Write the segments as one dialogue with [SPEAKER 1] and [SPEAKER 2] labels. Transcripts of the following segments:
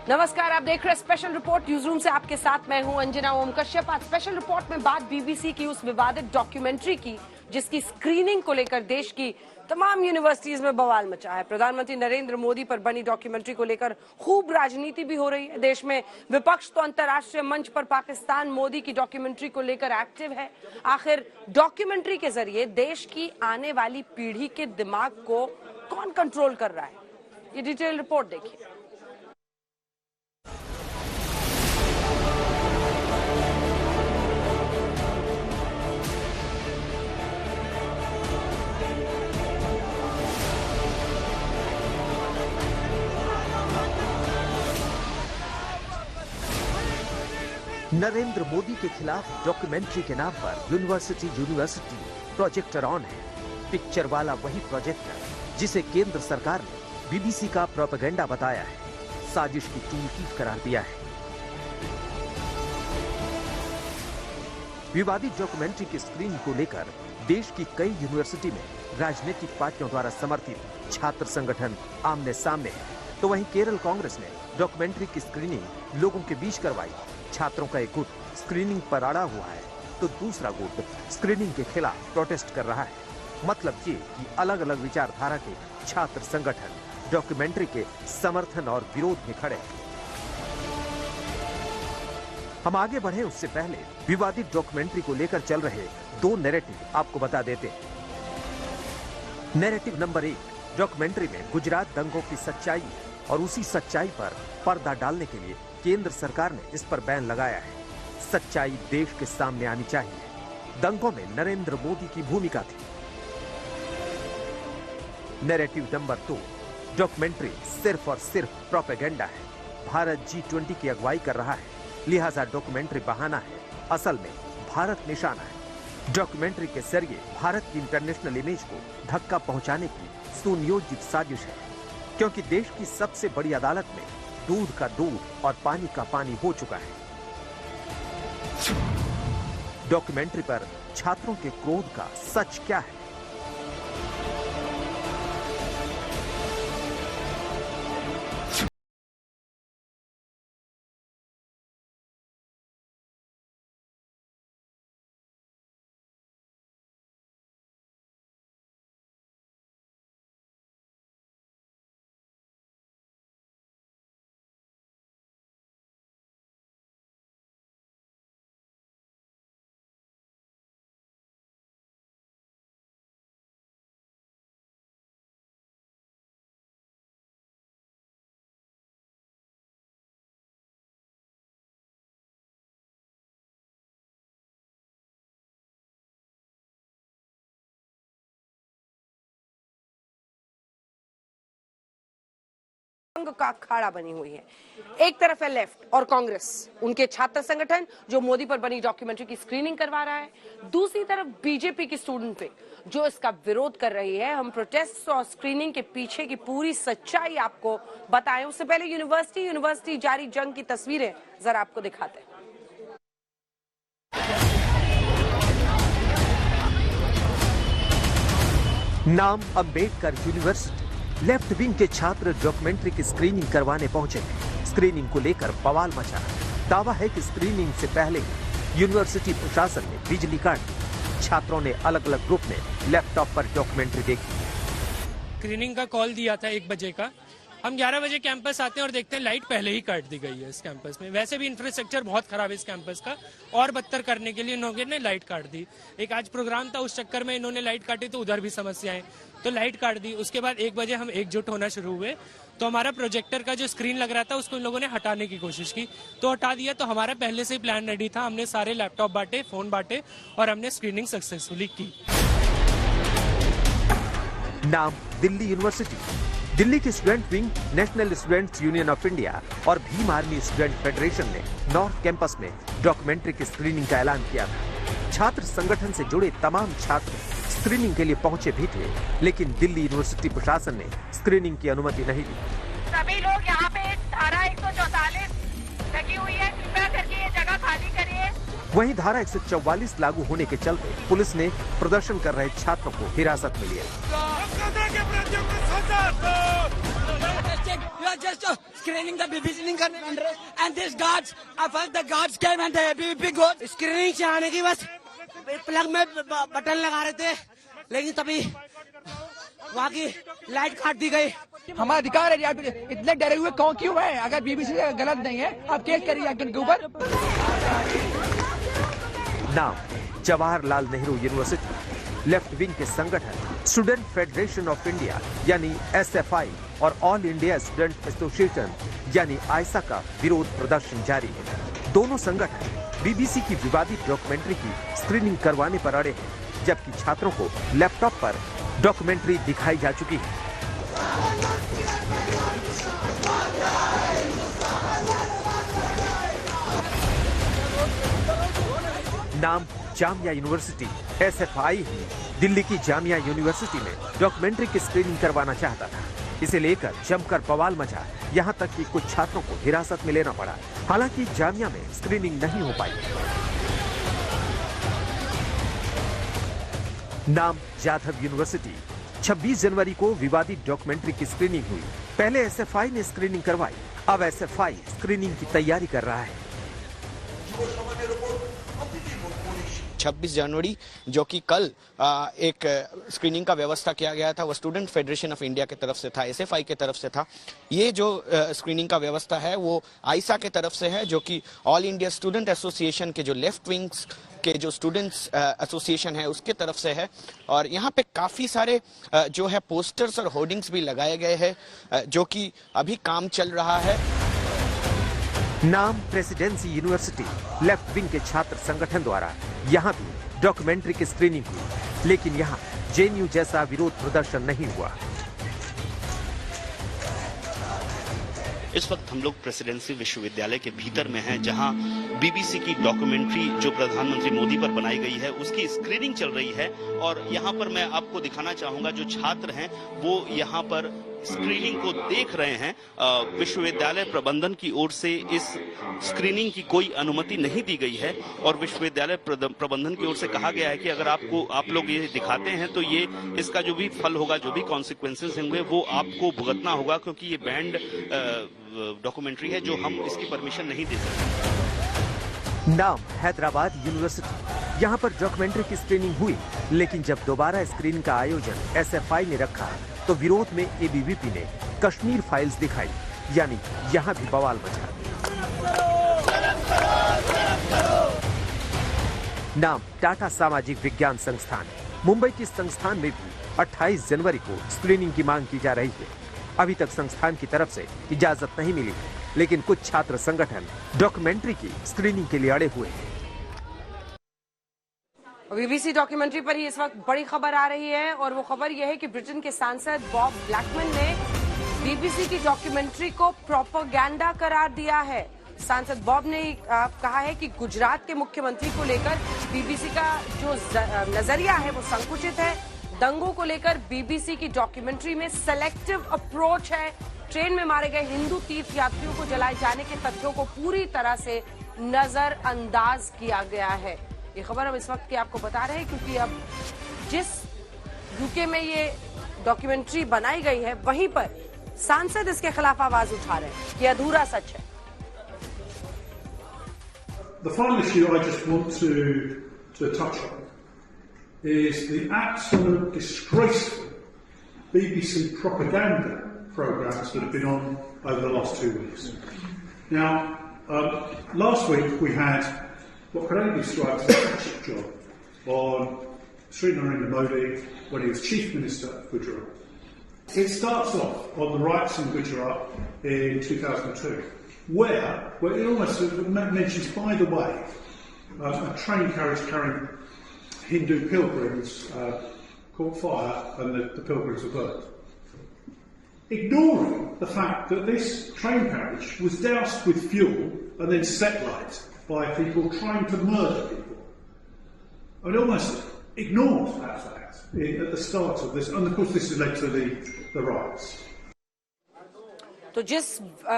[SPEAKER 1] नमस्कार, आप देख रहे हैं स्पेशल रिपोर्ट न्यूज रूम से। आपके साथ मैं हूं अंजना ओम कश्यप। आज स्पेशल रिपोर्ट में बात बीबीसी की उस विवादित डॉक्यूमेंट्री की जिसकी स्क्रीनिंग को लेकर देश की तमाम यूनिवर्सिटीज में बवाल मचा है। प्रधानमंत्री नरेंद्र मोदी पर बनी डॉक्यूमेंट्री को लेकर खूब राजनीति भी हो रही है। देश में विपक्ष तो अंतर्राष्ट्रीय मंच पर पाकिस्तान मोदी की डॉक्यूमेंट्री को लेकर एक्टिव है। आखिर डॉक्यूमेंट्री के जरिए देश की आने वाली पीढ़ी के दिमाग को कौन कंट्रोल कर रहा है, ये डिटेल रिपोर्ट देखिए।
[SPEAKER 2] नरेंद्र मोदी के खिलाफ डॉक्यूमेंट्री के नाम पर यूनिवर्सिटी प्रोजेक्टर ऑन है। पिक्चर वाला वही प्रोजेक्टर जिसे केंद्र सरकार ने बीबीसी का प्रोपेगेंडा बताया है, साजिश की टूलकिट करार दिया है। विवादित डॉक्यूमेंट्री की स्क्रीनिंग को लेकर देश की कई यूनिवर्सिटी में राजनीतिक पार्टियों द्वारा समर्थित छात्र संगठन आमने सामने है, तो वहीं केरल कांग्रेस ने डॉक्यूमेंट्री की स्क्रीनिंग लोगों के बीच करवाई। छात्रों का एक गुट स्क्रीनिंग पर अड़ा हुआ है तो दूसरा गुट स्क्रीनिंग के खिलाफ प्रोटेस्ट कर रहा है। मतलब ये कि अलग अलग विचारधारा के छात्र संगठन डॉक्यूमेंट्री के समर्थन और विरोध में खड़े हैं। हम आगे बढ़े उससे पहले विवादित डॉक्यूमेंट्री को लेकर चल रहे दो नैरेटिव आपको बता देते हैं। नैरेटिव नंबर 1, डॉक्यूमेंट्री में गुजरात दंगों की सच्चाई और उसी सच्चाई पर पर्दा डालने के लिए केंद्र सरकार ने इस पर बैन लगाया है। सच्चाई देश के सामने आनी चाहिए। दंगों में नरेंद्र मोदी की भूमिका थी। नैरेटिव नंबर 2, डॉक्यूमेंट्री सिर्फ और सिर्फ प्रोपेगेंडा है। भारत G20 की अगुवाई कर रहा है, लिहाजा डॉक्यूमेंट्री बहाना है, असल में भारत निशाना है। डॉक्यूमेंट्री के जरिए भारत की इंटरनेशनल इमेज को धक्का पहुंचाने की सुनियोजित साजिश है, क्योंकि देश की सबसे बड़ी अदालत में दूध का दूध और पानी का पानी हो चुका है। डॉक्यूमेंट्री पर छात्रों के क्रोध का सच क्या है?
[SPEAKER 1] का अखाड़ा बनी हुई है। एक तरफ है लेफ्ट और कांग्रेस, उनके छात्र संगठन जो मोदी पर बनी डॉक्यूमेंट्री की स्क्रीनिंग करवा रहा है। दूसरी तरफ बीजेपी की स्टूडेंट विंग जो इसका विरोध कर रही है। हम प्रोटेस्ट और स्क्रीनिंग के पीछे की पूरी सच्चाई आपको बताएं, उससे पहले यूनिवर्सिटी जारी जंग की तस्वीरें जरा आपको दिखाते हैं।
[SPEAKER 2] नाम अंबेडकर यूनिवर्सिटी। लेफ्ट विंग के छात्र डॉक्यूमेंट्री की स्क्रीनिंग करवाने पहुंचे। स्क्रीनिंग को लेकर बवाल मचा। दावा है कि स्क्रीनिंग से पहले यूनिवर्सिटी प्रशासन ने बिजली काट दी। छात्रों ने अलग अलग ग्रुप में लैपटॉप पर डॉक्यूमेंट्री देखी।
[SPEAKER 3] स्क्रीनिंग का कॉल दिया था 1 बजे का। हम 11 बजे कैंपस आते हैं और देखते हैं लाइट पहले ही काट दी गई है इस कैंपस में। वैसे भी इंफ्रास्ट्रक्चर बहुत खराब है इस कैंपस का, और बदतर करने के लिए इन्होंने लाइट काट दी। एक आज प्रोग्राम था, उस चक्कर में इन्होंने लाइट काटी तो उधर भी समस्याएं, तो लाइट काट दी। उसके बाद 1 बजे हम एकजुट होना शुरू हुए तो हमारा प्रोजेक्टर का जो स्क्रीन लग रहा था उसको इन लोगों ने हटाने की कोशिश की, तो हटा दिया। तो हमारा पहले से ही प्लान रेडी था, हमने सारे लैपटॉप बांटे, फोन बांटे और हमने स्क्रीनिंग सक्सेसफुली की।
[SPEAKER 2] नाम दिल्ली यूनिवर्सिटी। दिल्ली की student wing, national students union of India और भीम आर्मी स्टूडेंट फेडरेशन ने नॉर्थ कैंपस में डॉक्यूमेंट्री की स्क्रीनिंग का ऐलान किया था। छात्र संगठन से जुड़े तमाम छात्र स्क्रीनिंग के लिए पहुंचे भी थे, लेकिन दिल्ली यूनिवर्सिटी प्रशासन ने स्क्रीनिंग की अनुमति नहीं दी।
[SPEAKER 4] सभी लोग यहाँ पे धारा 144 लगी हुई है, कृपया करके ये जगह खाली करिए।
[SPEAKER 2] वहीं धारा 144 लागू होने के चलते पुलिस ने प्रदर्शन कर रहे छात्रों को हिरासत में लिया।
[SPEAKER 5] like you are just screening the BBC नहीं करने and these guards, I felt the guards came and the BBC got screening से आने की बस प्लग में बटन लगा रहे थे, लेकिन तभी वहाँ की लाइट काट दी गई।
[SPEAKER 6] हमारा अधिकार है, इतने डरे हुए क्यों हैं? अगर बीबीसी गलत नहीं है, आप केस करिए इनके ऊपर।
[SPEAKER 2] नाम Jawaharlal Nehru university, left wing के संगठन स्टूडेंट फेडरेशन ऑफ इंडिया यानी SFI और ऑल इंडिया स्टूडेंट एसोसिएशन यानी आयसा का विरोध प्रदर्शन जारी है। दोनों संगठन बीबीसी की विवादित डॉक्यूमेंट्री की स्क्रीनिंग करवाने पर अड़े हैं, जबकि छात्रों को लैपटॉप पर डॉक्यूमेंट्री दिखाई जा चुकी है। नाम जामिया यूनिवर्सिटी, SFI ही दिल्ली की जामिया यूनिवर्सिटी में डॉक्यूमेंट्री की स्क्रीनिंग करवाना चाहता था। इसे लेकर जमकर बवाल मचा, यहाँ तक कि कुछ छात्रों को हिरासत में लेना पड़ा। हालांकि जामिया में स्क्रीनिंग नहीं हो पाई। नाम जाधव यूनिवर्सिटी, 26 जनवरी को विवादित डॉक्यूमेंट्री की स्क्रीनिंग हुई। पहले SFI ने स्क्रीनिंग करवाई, अब SFI स्क्रीनिंग की तैयारी कर रहा है।
[SPEAKER 7] 26 जनवरी जो कि कल एक स्क्रीनिंग का व्यवस्था किया गया था, वो स्टूडेंट फेडरेशन ऑफ इंडिया की तरफ से था, SFI की तरफ से था। ये जो स्क्रीनिंग का व्यवस्था है वो आयसा की तरफ से है, जो कि ऑल इंडिया स्टूडेंट एसोसिएशन के जो लेफ्ट विंग्स के जो स्टूडेंट्स एसोसिएशन है उसके तरफ से है। और यहाँ पे काफी सारे जो है पोस्टर्स और होर्डिंग्स भी लगाए गए हैं, जो कि अभी काम चल रहा है।
[SPEAKER 2] नाम प्रेसिडेंसी यूनिवर्सिटी, लेफ्ट विंग के छात्र संगठन द्वारा यहाँ भी डॉक्यूमेंट्री की स्क्रीनिंग हुई, लेकिन यहाँ JNU जैसा विरोध प्रदर्शन नहीं हुआ।
[SPEAKER 8] इस वक्त हम लोग प्रेसिडेंसी विश्वविद्यालय के भीतर में हैं, जहां बीबीसी की डॉक्यूमेंट्री जो प्रधानमंत्री मोदी पर बनाई गई है उसकी स्क्रीनिंग चल रही है। और यहां पर मैं आपको दिखाना चाहूंगा, जो छात्र हैं वो यहां पर स्क्रीनिंग को देख रहे हैं। विश्वविद्यालय प्रबंधन की ओर से इस स्क्रीनिंग की कोई अनुमति नहीं दी गई है और विश्वविद्यालय प्रबंधन की ओर से कहा गया है कि अगर आप लोग ये दिखाते हैं तो ये इसका जो भी फल होगा, जो भी कॉन्सिक्वेंसेस होंगे वो आपको भुगतना होगा, क्योंकि ये बैंड डॉक्यूमेंट्री है जो हम इसकी परमिशन नहीं दे सकते।
[SPEAKER 2] नाम हैदराबाद यूनिवर्सिटी, यहाँ पर डॉक्यूमेंट्री की स्क्रीनिंग हुई, लेकिन जब दोबारा स्क्रीनिंग का आयोजन SFI ने रखा तो विरोध में ABVP ने कश्मीर फाइल्स दिखाई, यानी यहाँ भी बवाल मचा। नाम टाटा सामाजिक विज्ञान संस्थान, मुंबई के संस्थान में भी 28 जनवरी को स्क्रीनिंग की मांग की जा रही है। अभी तक संस्थान की तरफ से इजाजत नहीं मिली, लेकिन कुछ छात्र संगठन डॉक्यूमेंट्री की स्क्रीनिंग के लिए अड़े हुए हैं।
[SPEAKER 1] बीबीसी डॉक्यूमेंट्री पर ही इस वक्त बड़ी खबर आ रही है, और वो खबर यह है कि ब्रिटेन के सांसद बॉब ब्लैकमैन ने बीबीसी की डॉक्यूमेंट्री को प्रोपेगेंडा करार दिया है। सांसद बॉब ने कहा है कि गुजरात के मुख्यमंत्री को लेकर बीबीसी का जो नजरिया है वो संकुचित है। दंगों को लेकर बीबीसी की डॉक्यूमेंट्री में सेलेक्टिव अप्रोच है। ट्रेन में मारे गए हिंदू तीर्थ यात्रियों को जलाए जाने के तथ्यों को पूरी तरह से नजरअंदाज किया गया है। ये खबर हम इस वक्त की आपको बता रहे हैं, क्योंकि अब जिस यूके में ये डॉक्यूमेंट्री बनाई गई है वहीं पर सांसद इसके खिलाफ आवाज उठा रहे हैं। ये अधूरा सच है।
[SPEAKER 9] The final issue I just want to touch on is the absolute disgraceful BBC propaganda programs that have been on over the last 2 weeks. Now, last week we had what could only be described as a hatchet job on Sri Narendra Modi when he was Chief Minister of Gujarat. It starts off on the riots in Gujarat in 2002, where it almost mentions, by the way, a train carriage carrying Hindu pilgrims caught fire and the pilgrims were burnt. Ignoring the fact that this train carriage was doused with fuel and then set light by people trying to murder people. I mean, almost ignored that fact at the start of this, and of course this has led to the riots.
[SPEAKER 1] तो जिस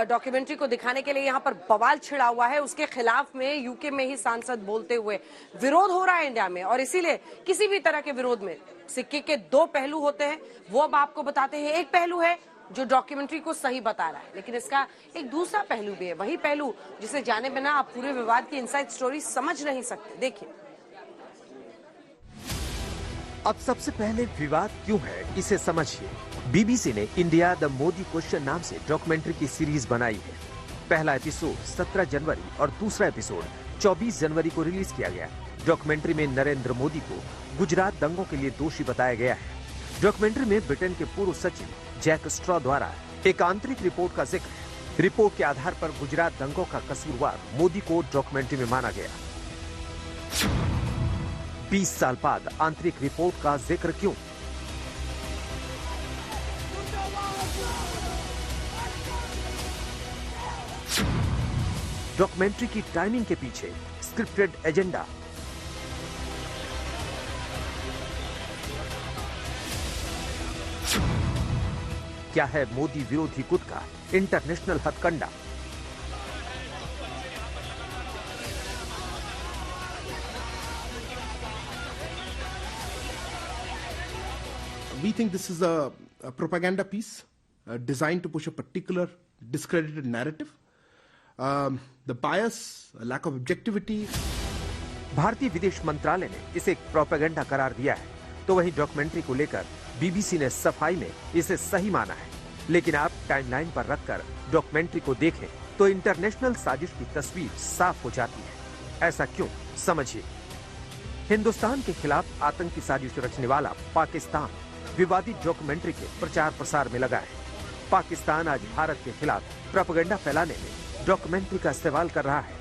[SPEAKER 1] documentary को दिखाने के लिए यहाँ पर बवाल छिड़ा हुआ है उसके खिलाफ में यूके में ही सांसद बोलते हुए विरोध हो रहा है इंडिया में, और इसीलिए किसी भी तरह के विरोध में सिक्के के दो पहलू होते हैं, वो अब आपको बताते हैं। एक पहलू है जो डॉक्यूमेंट्री को सही बता रहा है, लेकिन इसका एक दूसरा पहलू भी है, वही पहलू जिसे जाने बिना आप पूरे विवाद की इनसाइड स्टोरी समझ नहीं सकते। देखिए।
[SPEAKER 2] अब सबसे पहले विवाद क्यों है इसे समझिए। बीबीसी ने इंडिया द मोदी क्वेश्चन नाम से डॉक्यूमेंट्री की सीरीज बनाई है। पहला एपिसोड 17 जनवरी और दूसरा एपिसोड 24 जनवरी को रिलीज किया गया। डॉक्यूमेंट्री में नरेंद्र मोदी को गुजरात दंगों के लिए दोषी बताया गया है। डॉक्यूमेंट्री में ब्रिटेन के पूर्व सचिव जैक स्ट्रॉ द्वारा एक आंतरिक रिपोर्ट का जिक्र है। रिपोर्ट के आधार पर गुजरात दंगों का कसूरवार मोदी को डॉक्यूमेंट्री में माना गया। 20 साल बाद आंतरिक रिपोर्ट का जिक्र क्यों? डॉक्यूमेंट्री की टाइमिंग के पीछे स्क्रिप्टेड एजेंडा। क्या है मोदी विरोधी गुट का international हथकंडा?
[SPEAKER 10] We think this is a propaganda piece designed to push a particular discredited narrative. The bias, lack of objectivity.
[SPEAKER 2] भारतीय विदेश मंत्रालय ने इसे एक प्रोपेगेंडा करार दिया है, तो वहीं डॉक्यूमेंट्री को लेकर बीबीसी ने सफाई में इसे सही माना है। लेकिन आप टाइमलाइन पर रखकर डॉक्यूमेंट्री को देखें तो इंटरनेशनल साजिश की तस्वीर साफ हो जाती है। ऐसा क्यों, समझिए। हिंदुस्तान के खिलाफ आतंकी साजिश रचने वाला पाकिस्तान विवादित डॉक्यूमेंट्री के प्रचार प्रसार में लगा है। पाकिस्तान आज भारत के खिलाफ प्रोपेगेंडा फैलाने में डॉक्यूमेंट्री का इस्तेमाल कर रहा है।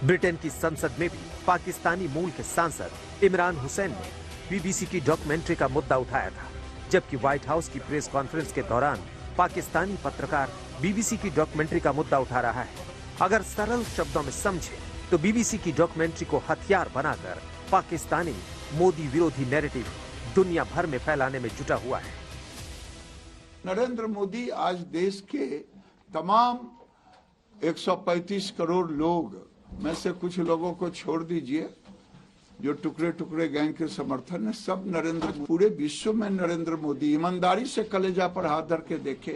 [SPEAKER 2] ब्रिटेन की संसद में भी पाकिस्तानी मूल के सांसद इमरान हुसैन ने बीबीसी की डॉक्यूमेंट्री का मुद्दा उठाया था, जबकि व्हाइट हाउस की प्रेस कॉन्फ्रेंस के दौरान पाकिस्तानी पत्रकार बीबीसी की डॉक्यूमेंट्री का मुद्दा उठा रहा है। अगर सरल शब्दों में समझे तो बीबीसी की डॉक्यूमेंट्री को हथियार बनाकर पाकिस्तानी मोदी विरोधी नैरेटिव दुनिया भर में फैलाने में जुटा हुआ है।
[SPEAKER 11] नरेंद्र मोदी आज देश के तमाम 135 करोड़ लोग में से कुछ लोगों को छोड़ दीजिए जो टुकड़े टुकड़े गैंग के समर्थन है, सब नरेंद्र, पूरे विश्व में नरेंद्र मोदी ईमानदारी से कलेजा पर हाथ धर के देखे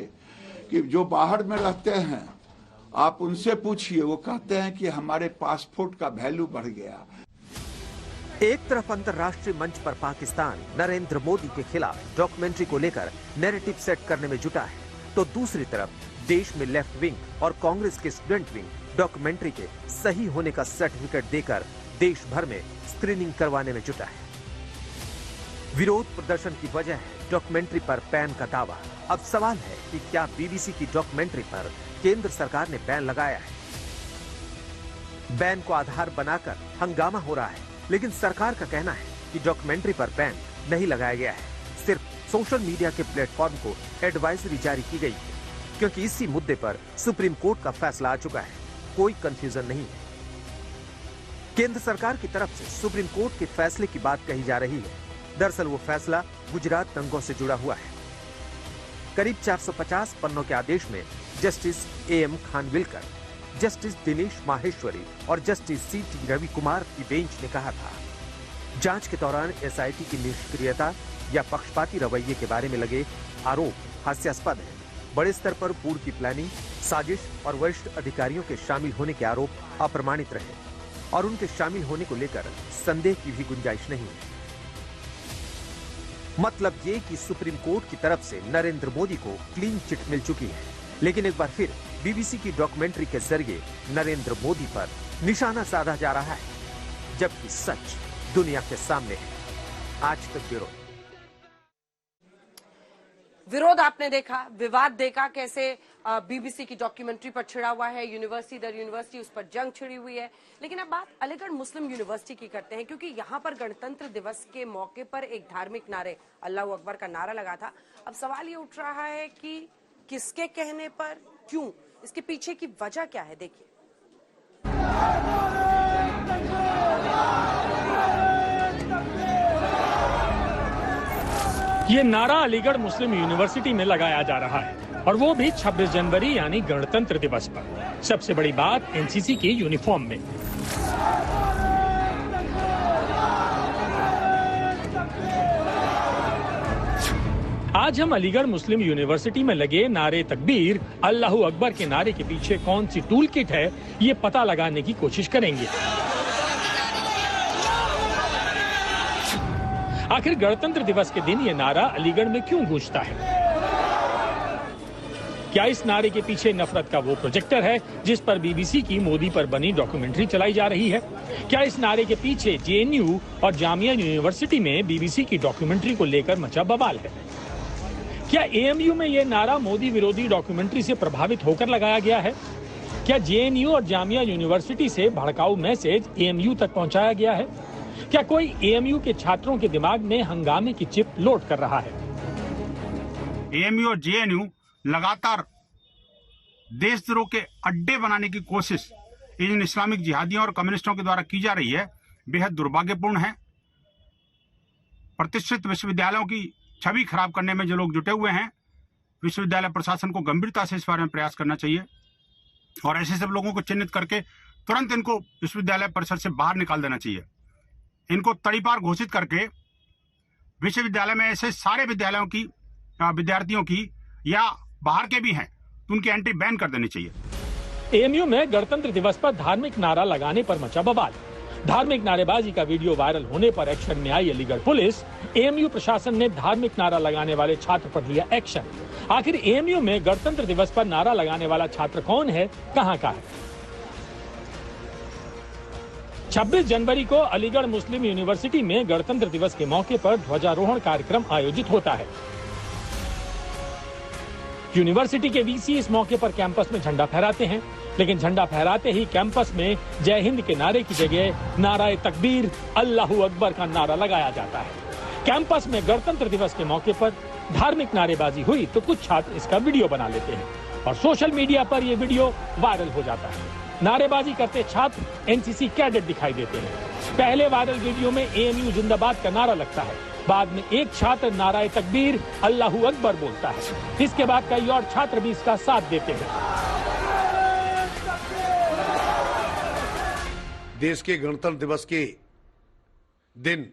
[SPEAKER 11] कि जो बाहर में रहते हैं आप उनसे पूछिए, वो कहते हैं कि हमारे पासपोर्ट का वैल्यू बढ़ गया।
[SPEAKER 2] एक तरफ अंतर्राष्ट्रीय मंच पर पाकिस्तान नरेंद्र मोदी के खिलाफ डॉक्यूमेंट्री को लेकर नैरेटिव सेट करने में जुटा है, तो दूसरी तरफ देश में लेफ्ट विंग और कांग्रेस के स्टूडेंट विंग डॉक्यूमेंट्री के सही होने का सर्टिफिकेट देकर देश भर में स्क्रीनिंग करवाने में जुटा है। विरोध प्रदर्शन की वजह है डॉक्यूमेंट्री पर बैन का दावा। अब सवाल है कि क्या बीबीसी की डॉक्यूमेंट्री पर केंद्र सरकार ने बैन लगाया है? बैन को आधार बनाकर हंगामा हो रहा है, लेकिन सरकार का कहना है कि डॉक्यूमेंट्री पर बैन नहीं लगाया गया है, सिर्फ सोशल मीडिया के प्लेटफॉर्म को एडवाइजरी जारी की गई है, क्योंकि इसी मुद्दे पर सुप्रीम कोर्ट का फैसला आ चुका है। कोई कंफ्यूजन नहीं है। केंद्र सरकार की तरफ से सुप्रीम कोर्ट के फैसले की बात कही जा रही है। दरअसल वो फैसला गुजरात दंगों से जुड़ा हुआ है। करीब 450 पन्नों के आदेश में justice AM Khanwilkar, justice Dinesh Maheshwari और जस्टिस CT रवि कुमार की बेंच ने कहा था, जांच के दौरान SIT की निष्क्रियता या पक्षपाती रवैये के बारे में लगे आरोप हास्यास्पद है। बड़े स्तर पर पूर्व की प्लानिंग, साजिश और वरिष्ठ अधिकारियों के शामिल होने के आरोप अप्रमाणित रहे और उनके शामिल होने को लेकर संदेह की भी गुंजाइश नहीं है। मतलब ये कि सुप्रीम कोर्ट की तरफ से नरेंद्र मोदी को क्लीन चिट मिल चुकी है, लेकिन एक बार फिर बीबीसी की डॉक्यूमेंट्री के जरिए नरेंद्र मोदी पर निशाना साधा जा रहा है, जबकि सच दुनिया के सामने है। आज तक ब्यूरो।
[SPEAKER 1] विरोध आपने देखा, विवाद देखा, कैसे बीबीसी की डॉक्यूमेंट्री पर छिड़ा हुआ है, यूनिवर्सिटी दर यूनिवर्सिटी उस पर जंग छिड़ी हुई है। लेकिन अब बात अलीगढ़ मुस्लिम यूनिवर्सिटी की करते हैं, क्योंकि यहाँ पर गणतंत्र दिवस के मौके पर एक धार्मिक नारे अल्लाह अकबर का नारा लगा था। अब सवाल ये उठ रहा है कि किसके कहने पर, क्यों, इसके पीछे की वजह क्या है, देखिए।
[SPEAKER 12] ये नारा अलीगढ़ मुस्लिम यूनिवर्सिटी में लगाया जा रहा है, और वो भी 26 जनवरी यानी गणतंत्र दिवस पर। सबसे बड़ी बात एनसीसी के यूनिफॉर्म में। आज हम अलीगढ़ मुस्लिम यूनिवर्सिटी में लगे नारे तकबीर अल्लाहू अकबर के नारे के पीछे कौन सी टूल किट है, ये पता लगाने की कोशिश करेंगे। आखिर गणतंत्र दिवस के दिन ये नारा अलीगढ़ में क्यों गूंजता है? क्या इस नारे के पीछे नफरत का वो प्रोजेक्टर है जिस पर बीबीसी की मोदी पर बनी डॉक्यूमेंट्री चलाई जा रही है? क्या इस नारे के पीछे जेएनयू और जामिया यूनिवर्सिटी में बीबीसी की डॉक्यूमेंट्री को लेकर मचा बवाल है? क्या एएमयू में यह नारा मोदी विरोधी डॉक्यूमेंट्री से प्रभावित होकर लगाया गया है? क्या जेएनयू और जामिया यूनिवर्सिटी से भड़काऊ मैसेज एएमयू तक पहुंचाया गया है? क्या कोई एएमयू के छात्रों के दिमाग में हंगामे की चिप लोड कर रहा है?
[SPEAKER 13] एएमयू और जेएनयू लगातार देशद्रोह के अड्डे बनाने की कोशिश इन इस्लामिक जिहादियों और कम्युनिस्टों के द्वारा की जा रही है, बेहद दुर्भाग्यपूर्ण है। प्रतिष्ठित विश्वविद्यालयों की छवि खराब करने में जो लोग जुटे हुए हैं, विश्वविद्यालय प्रशासन को गंभीरता से इस बारे में प्रयास करना चाहिए और ऐसे सब लोगों को चिन्हित करके तुरंत इनको विश्वविद्यालय परिसर से बाहर निकाल देना चाहिए। इनको तड़ीपार घोषित करके विश्वविद्यालय में ऐसे सारे विद्यार्थियों की या बाहर के भी हैं तो उनकी एंट्री बैन कर देनी चाहिए।
[SPEAKER 12] एएमयू में गणतंत्र दिवस पर धार्मिक नारा लगाने पर मचा बवाल। धार्मिक नारेबाजी का वीडियो वायरल होने पर एक्शन में आई अलीगढ़ पुलिस। एएमयू प्रशासन ने धार्मिक नारा लगाने वाले छात्र पर लिया एक्शन। आखिर एएमयू में गणतंत्र दिवस पर नारा लगाने वाला छात्र कौन है, कहां का है? 26 जनवरी को अलीगढ़ मुस्लिम यूनिवर्सिटी में गणतंत्र दिवस के मौके पर ध्वजारोहण कार्यक्रम आयोजित होता है। यूनिवर्सिटी के वीसी इस मौके पर कैंपस में झंडा फहराते हैं, लेकिन झंडा फहराते ही कैंपस में जय हिंद के नारे की जगह नाराए तकबीर अल्लाहू अकबर का नारा लगाया जाता है। कैंपस में गणतंत्र दिवस के मौके पर धार्मिक नारेबाजी हुई तो कुछ छात्र इसका वीडियो बना लेते हैं और सोशल मीडिया पर यह वीडियो वायरल हो जाता है। नारेबाजी करते छात्र एनसीसी कैडेट दिखाई देते हैं। पहले वायरल वीडियो में एएमयू जिंदाबाद का नारा लगता है, बाद में एक छात्र नाराए तकबीर अल्लाहू अकबर बोलता है। इसके बाद कई और छात्र भी इसका साथ देते हैं।
[SPEAKER 14] देश के गणतंत्र दिवस के दिन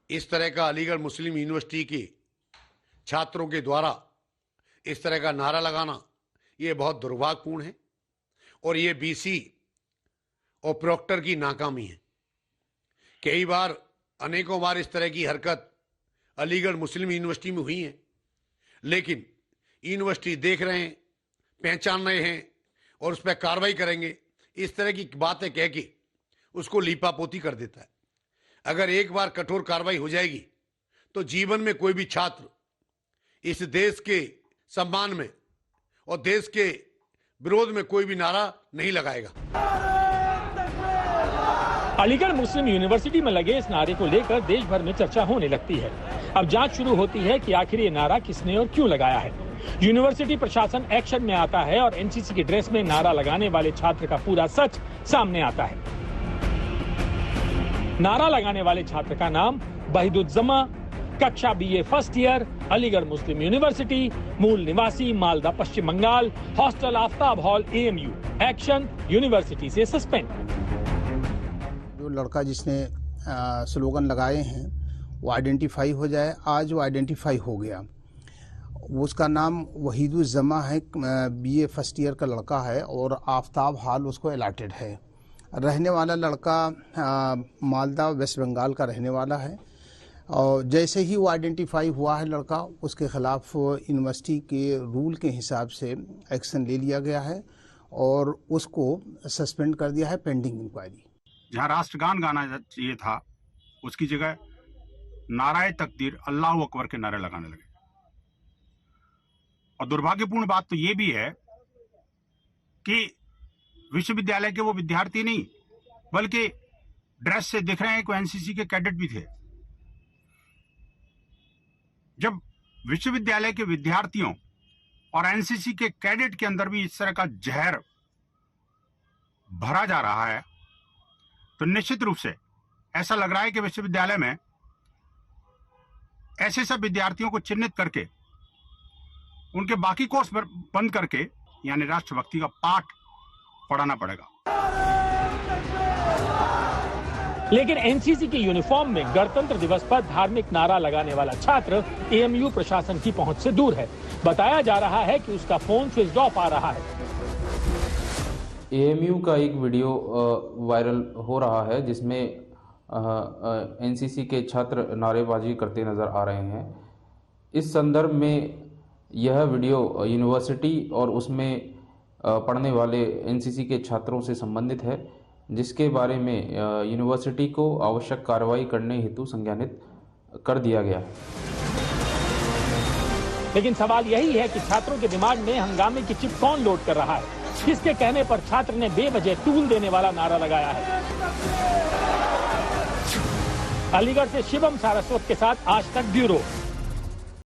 [SPEAKER 14] इस तरह का अलीगढ़ मुस्लिम यूनिवर्सिटी के छात्रों के द्वारा इस तरह का नारा लगाना ये बहुत दुर्भाग्यपूर्ण है और ये बीसी और प्रॉक्टर की नाकामी है। कई बार अनेकों बार इस तरह की हरकत अलीगढ़ मुस्लिम यूनिवर्सिटी में हुई है, लेकिन यूनिवर्सिटी देख रहे हैं, पहचान रहे हैं और उस पर कार्रवाई करेंगे, इस तरह की बातें कह के उसको लीपापोती कर देता है। अगर एक बार कठोर कार्रवाई हो जाएगी तो जीवन में कोई भी छात्र इस देश के सम्मान में और देश के विरोध में कोई भी नारा नहीं लगाएगा।
[SPEAKER 12] अलीगढ़ मुस्लिम यूनिवर्सिटी में लगे इस नारे को लेकर देश भर में चर्चा होने लगती है। अब जांच शुरू होती है कि आखिर ये नारा किसने और क्यों लगाया है। यूनिवर्सिटी प्रशासन एक्शन में आता है और एनसीसी की ड्रेस में नारा लगाने वाले छात्र का पूरा सच सामने आता है। नारा लगाने वाले छात्र का नाम वहीदुज्जमा, कक्षा BA first year, Aligarh Muslim university, मूल निवासी Malda Paschim Bangal, hostel Aftab hall AMU, action university से सस्पेंड।
[SPEAKER 15] जो लड़का जिसने स्लोगन लगाए हैं वो आइडेंटिफाई हो जाए। आज वो आइडेंटिफाई हो गया। उसका नाम वहीदुज्जमा है, बीए फर्स्ट ईयर का लड़का है और आफ्ताब हॉल उसको अलॉटेड है। रहने वाला लड़का मालदा वेस्ट बंगाल का रहने वाला है और जैसे ही वो आइडेंटिफाई हुआ है लड़का, उसके खिलाफ यूनिवर्सिटी के रूल के हिसाब से एक्शन ले लिया गया है और उसको सस्पेंड कर दिया है पेंडिंग इंक्वायरी।
[SPEAKER 13] जहां राष्ट्रगान गाना चाहिए था उसकी जगह नाराए तकदीर अल्लाहू अकबर के नारे लगाने लगे। और दुर्भाग्यपूर्ण बात तो ये भी है कि विश्वविद्यालय के वो विद्यार्थी नहीं बल्कि ड्रेस से दिख रहे हैं कोई एनसीसी के कैडेट भी थे। जब विश्वविद्यालय के विद्यार्थियों और एनसीसी के कैडेट के अंदर भी इस तरह का जहर भरा जा रहा है तो निश्चित रूप से ऐसा लग रहा है कि विश्वविद्यालय में ऐसे सब विद्यार्थियों को चिन्हित करके उनके बाकी कोर्स बंद करके यानी राष्ट्रभक्ति का पाठ पढ़ाना पड़ेगा।
[SPEAKER 12] लेकिन एनसीसी की यूनिफॉर्म में गणतंत्र दिवस पर धार्मिक नारा लगाने वाला छात्र एएमयू प्रशासन की पहुंच से दूर है। बताया जा रहा है कि उसका फोन स्विच ऑफ आ रहा है।
[SPEAKER 16] एएमयू का एक वीडियो वायरल हो रहा है जिसमें एनसीसी के छात्र नारेबाजी करते नजर आ रहे हैं। इस संदर्भ में यह वीडियो यूनिवर्सिटी और उसमें पढ़ने वाले एनसीसी के छात्रों से संबंधित है, जिसके बारे में यूनिवर्सिटी को आवश्यक कार्रवाई करने हेतु संज्ञानित कर दिया गया है।
[SPEAKER 12] लेकिन सवाल यही है कि छात्रों के दिमाग में हंगामे की चिप कौन लोड कर रहा है, किसके कहने पर छात्र ने बेवजह टूल देने वाला नारा लगाया है। अलीगढ़ से शिवम सारस्वत के साथ आज तक ब्यूरो।